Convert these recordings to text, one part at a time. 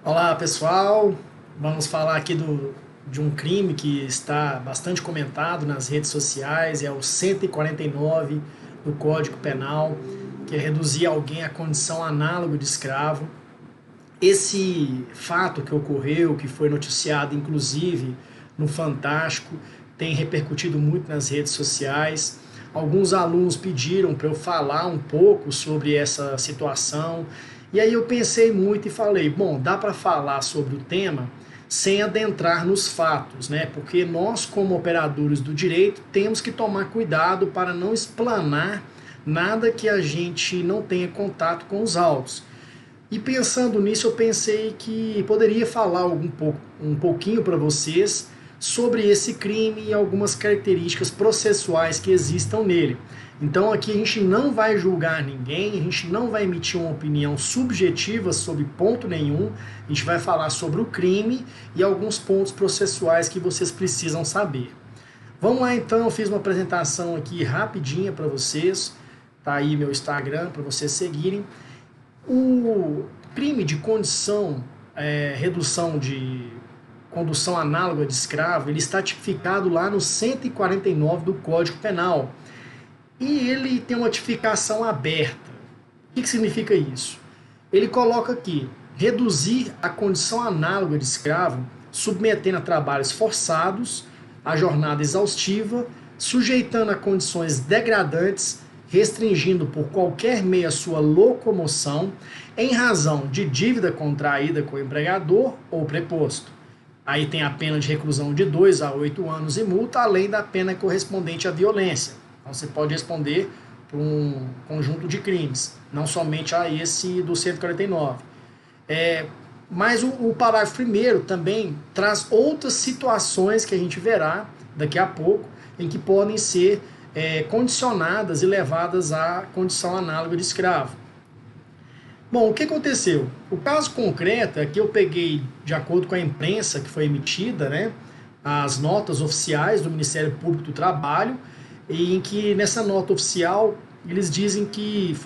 Olá pessoal, vamos falar aqui de um crime que está bastante comentado nas redes sociais, é o 149 do Código Penal, que é reduzir alguém à condição análoga de escravo. Esse fato que ocorreu, que foi noticiado inclusive no Fantástico, tem repercutido muito nas redes sociais. Alguns alunos pediram para eu falar um pouco sobre essa situação. E aí eu pensei muito e falei, bom, dá para falar sobre o tema sem adentrar nos fatos, né? Porque nós, como operadores do direito, temos que tomar cuidado para não explanar nada que a gente não tenha contato com os autos. E pensando nisso, eu pensei que poderia falar um pouquinho para vocês sobre esse crime e algumas características processuais que existam nele. Então aqui a gente não vai julgar ninguém, a gente não vai emitir uma opinião subjetiva sobre ponto nenhum, a gente vai falar sobre o crime e alguns pontos processuais que vocês precisam saber. Vamos lá então, eu fiz uma apresentação aqui rapidinha para vocês, tá aí meu Instagram para vocês seguirem. O crime de redução de condução análoga de escravo, ele está tipificado lá no 149 do Código Penal. E ele tem uma tipificação aberta. O que significa isso? Ele coloca aqui, reduzir a condição análoga de escravo, submetendo a trabalhos forçados, a jornada exaustiva, sujeitando a condições degradantes, restringindo por qualquer meio a sua locomoção, em razão de dívida contraída com o empregador ou preposto. Aí tem a pena de reclusão de 2 a 8 anos e multa, além da pena correspondente à violência. Então você pode responder por um conjunto de crimes, não somente a esse do 149. Mas o parágrafo 1º também traz outras situações que a gente verá daqui a pouco, em que podem ser condicionadas e levadas à condição análoga de escravo. Bom, o que aconteceu? O caso concreto é que eu peguei, de acordo com a imprensa que foi emitida, né, as notas oficiais do Ministério Público do Trabalho, e em que nessa nota oficial eles dizem que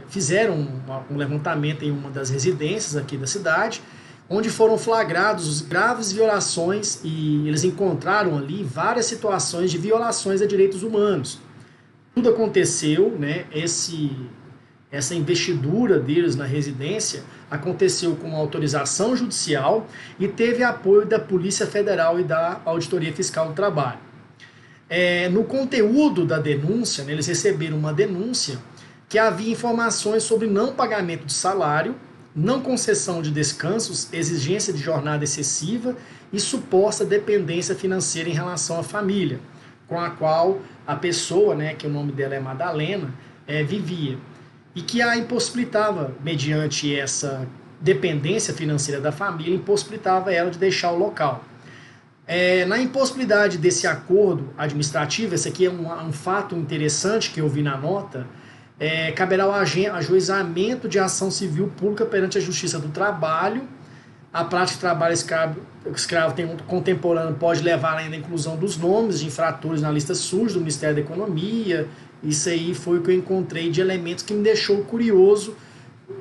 fizeram um levantamento em uma das residências aqui da cidade, onde foram flagrados graves violações e eles encontraram ali várias situações de violações a direitos humanos. Tudo aconteceu, né, essa investidura deles na residência aconteceu com autorização judicial e teve apoio da Polícia Federal e da Auditoria Fiscal do Trabalho. No conteúdo da denúncia, né, eles receberam uma denúncia que havia informações sobre não pagamento de salário, não concessão de descansos, exigência de jornada excessiva e suposta dependência financeira em relação à família, com a qual a pessoa, né, que o nome dela é Madalena, vivia. E que a impossibilitava, mediante essa dependência financeira da família, impossibilitava ela de deixar o local. Na impossibilidade desse acordo administrativo, esse aqui é um fato interessante que eu vi na nota, caberá ao ajuizamento de ação civil pública perante a Justiça do Trabalho. A prática de trabalho escravo contemporâneo pode levar ainda à inclusão dos nomes de infratores na lista suja do Ministério da Economia. Isso aí foi o que eu encontrei de elementos que me deixou curioso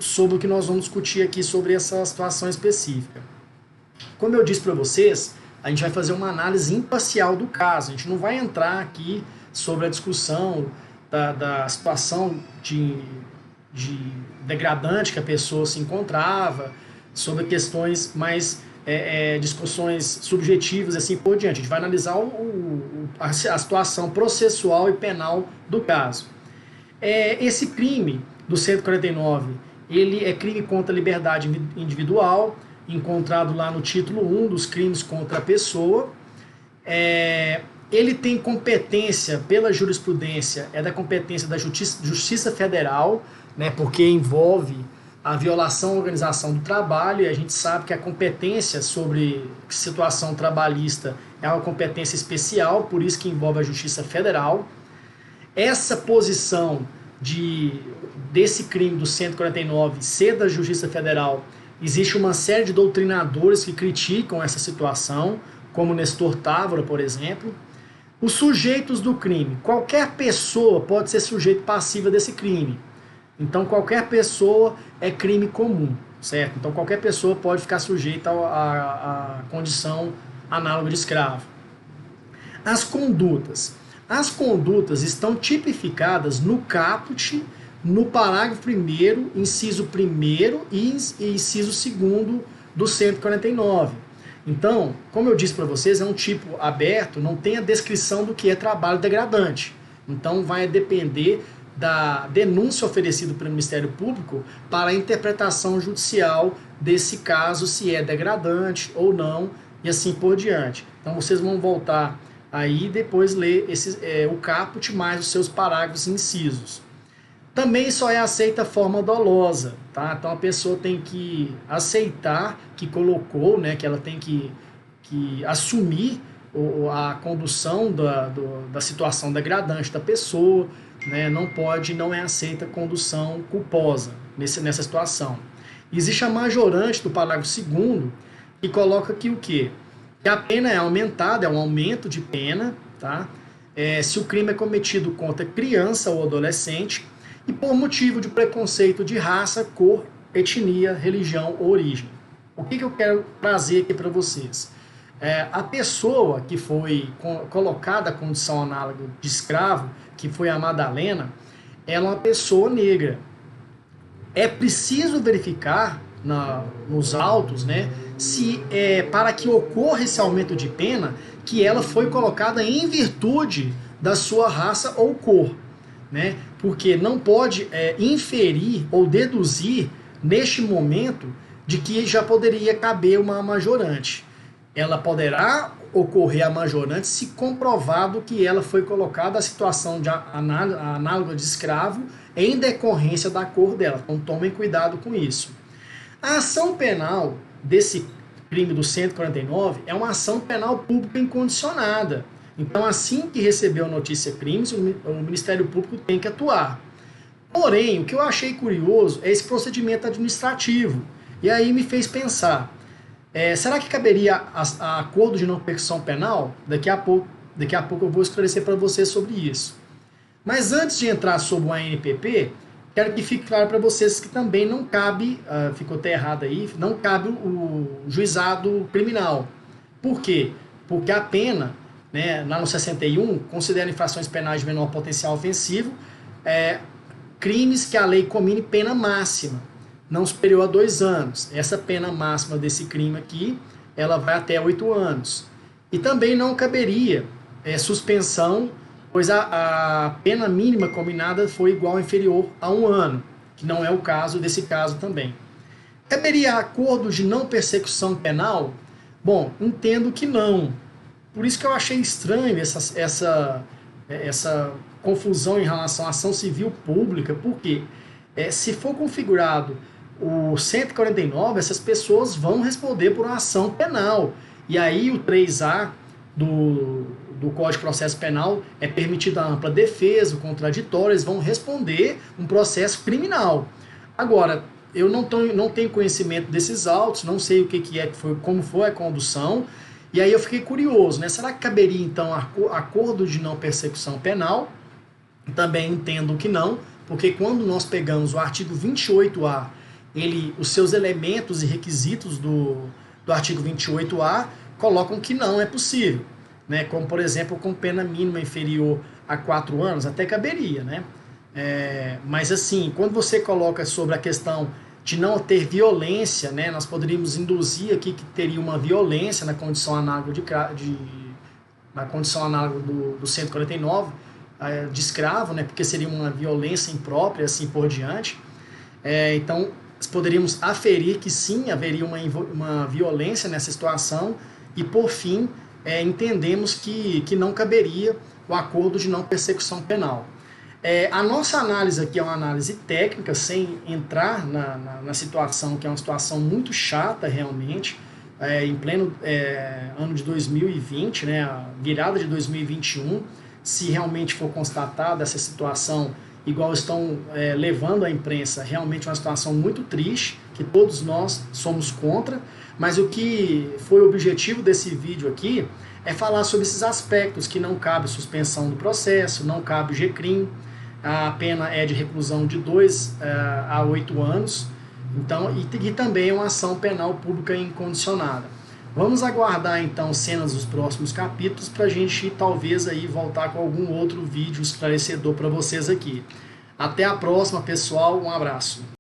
sobre o que nós vamos discutir aqui sobre essa situação específica. Como eu disse para vocês, a gente vai fazer uma análise imparcial do caso. A gente não vai entrar aqui sobre a discussão da situação de degradante que a pessoa se encontrava, sobre questões mais discussões subjetivas assim por diante. A gente vai analisar a situação processual e penal do caso. Esse crime do 149, ele é crime contra a liberdade individual, encontrado lá no título 1 dos crimes contra a pessoa. Ele tem competência pela jurisprudência, da competência da Justiça Federal, né, porque envolve a violação à organização do trabalho, e a gente sabe que a competência sobre situação trabalhista é uma competência especial, por isso que envolve a Justiça Federal. Essa posição desse crime do 149 ser da Justiça Federal, existe uma série de doutrinadores que criticam essa situação, como Nestor Távora, por exemplo. Os sujeitos do crime, qualquer pessoa pode ser sujeito passiva desse crime. Então qualquer pessoa é crime comum, certo? Então qualquer pessoa pode ficar sujeita à condição análoga de escravo. As condutas. As condutas estão tipificadas no caput, no parágrafo 1º, inciso 1º e inciso 2º do 149. Então, como eu disse para vocês, é um tipo aberto, não tem a descrição do que é trabalho degradante. Então vai depender da denúncia oferecida pelo Ministério Público para a interpretação judicial desse caso, se é degradante ou não, e assim por diante. Então vocês vão voltar aí depois ler o caput mais os seus parágrafos e incisos. Também só é aceita a forma dolosa, tá? Então a pessoa tem que aceitar que colocou, né, que ela tem que assumir a condução da situação degradante da pessoa, né? Não é aceita condução culposa nessa situação. Existe a majorante do parágrafo 2º, que coloca aqui o quê? Que a pena é aumentada, é um aumento de pena, tá? Se o crime é cometido contra criança ou adolescente e por motivo de preconceito de raça, cor, etnia, religião ou origem. O que eu quero trazer aqui para vocês? A pessoa que foi colocada à condição análoga de escravo, que foi a Madalena, ela é uma pessoa negra. É preciso verificar nos autos, né, se para que ocorra esse aumento de pena, que ela foi colocada em virtude da sua raça ou cor, né? Porque não pode inferir ou deduzir neste momento de que já poderia caber uma majorante. Ela poderá ocorrer a majorante se comprovado que ela foi colocada à situação de análoga de escravo em decorrência da cor dela. Então tomem cuidado com isso. A ação penal desse crime do 149 é uma ação penal pública incondicionada. Então, assim que recebeu a notícia crimes, o Ministério Público tem que atuar. Porém, o que eu achei curioso é esse procedimento administrativo. E aí me fez pensar, será que caberia a acordo de não persecução penal? Daqui a pouco eu vou esclarecer para vocês sobre isso. Mas antes de entrar sobre o ANPP, quero que fique claro para vocês que também não cabe, ficou até errado aí, não cabe o juizado criminal. Por quê? Porque a pena, né, lá no 61, considera infrações penais de menor potencial ofensivo crimes que a lei comine pena máxima, não superior a 2 anos. Essa pena máxima desse crime aqui, ela vai até 8 anos. E também não caberia suspensão, pois a pena mínima combinada foi igual ou inferior a 1 ano, que não é o caso desse caso também. Caberia acordo de não persecução penal? Bom, entendo que não. Por isso que eu achei estranho essa confusão em relação à ação civil pública, porque se for configurado o 149, essas pessoas vão responder por uma ação penal. E aí o 3A do Código de Processo Penal é permitida a ampla defesa, o contraditório, eles vão responder um processo criminal. Agora, eu não tenho conhecimento desses autos, não sei como foi a condução, e aí eu fiquei curioso, né? Será que caberia então acordo de não persecução penal? Também entendo que não, porque quando nós pegamos o artigo 28A, os seus elementos e requisitos do artigo 28A colocam que não é possível, né? Como, por exemplo, com pena mínima inferior a 4 anos, até caberia, né? Mas assim, quando você coloca sobre a questão de não ter violência, né, nós poderíamos induzir aqui que teria uma violência na condição análoga do 149 de escravo, né, porque seria uma violência imprópria, assim por diante. Então, poderíamos aferir que sim, haveria uma violência nessa situação e, por fim, entendemos que não caberia o acordo de não persecução penal. A nossa análise aqui é uma análise técnica, sem entrar na situação, que é uma situação muito chata realmente, em pleno ano de 2020, né, a virada de 2021, se realmente for constatada essa situação, igual estão levando a imprensa, realmente uma situação muito triste, que todos nós somos contra, mas o que foi o objetivo desse vídeo aqui é falar sobre esses aspectos, que não cabe suspensão do processo, não cabe GCRIM, a pena é de reclusão de 2 a 8 anos, então, e também é uma ação penal pública incondicionada. Vamos aguardar então cenas dos próximos capítulos para a gente talvez aí voltar com algum outro vídeo esclarecedor para vocês aqui. Até a próxima, pessoal, um abraço.